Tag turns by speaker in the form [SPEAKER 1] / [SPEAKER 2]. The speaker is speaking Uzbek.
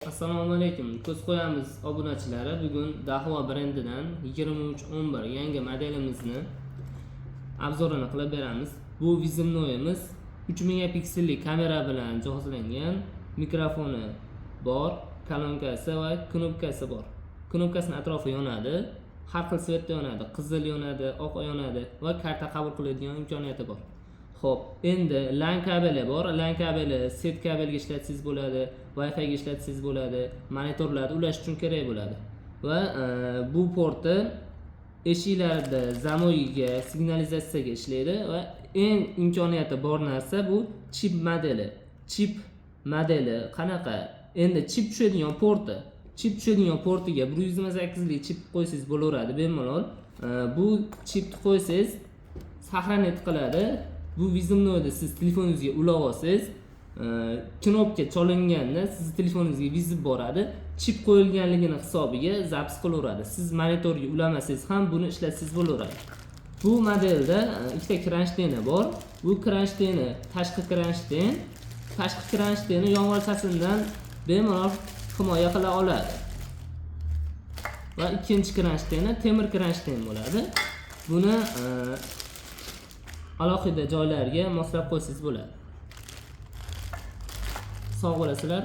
[SPEAKER 1] Assalomu alaykum. Ko'z qo'yamiz obunachilari. Bugun Dahua brendidan 2311 yangi modelimizni obzorini qilib beramiz. Bu vizimnoyimiz 3 megapikselli kamera bilan jihozlangan, mikrofoni bor, kolonkasi va knopkasi bor. Knopkasining atrofi yonadi, har xil svetda yonadi, qizil yonadi, oq yonadi va karta qabul qiladigan imkoniyati bor. Xo'p, endi LAN kabeli bor. LAN kabeli set kabelga ishlatsangiz bo'ladi, Wi-Fi ga ishlatsangiz bo'ladi, monitorlarni ulash uchun kerak bo'ladi. Va bu porti eshiklarda zamoyiga, signalizatsiyaga ishlaydi va eng imkoniyati bor narsa bu chip modeli. Chip modeli qanaqa? Endi chip tushadigan porti. Chip tushadigan portiga 128 lik chip qo'ysangiz bo'laveradi bemalol. Bu chipni qo'ysangiz saqlanib qiladi. Bu vizimnoyda siz telefoningizga ulab olsangiz, knopka chalinganda siz telefoningizga vizib boradi, chip qo'yilganligini hisobiga zapis qilaveradi. Siz monitorga ulamasangiz ham buni ishlatsangiz bo'laveradi. Bu modelda ikkita kronштейni bor. Bu kronштейni tashqi kronштейн, tashqi kronштейni yomg'ir sasidan bemalol himoya qila oladi. Va ikkinchi kronштейni temir kronштейн bo'ladi. Buni alohida joylarga moslab qo'ysangiz bo'ladi. Sog' bo'lasizlar.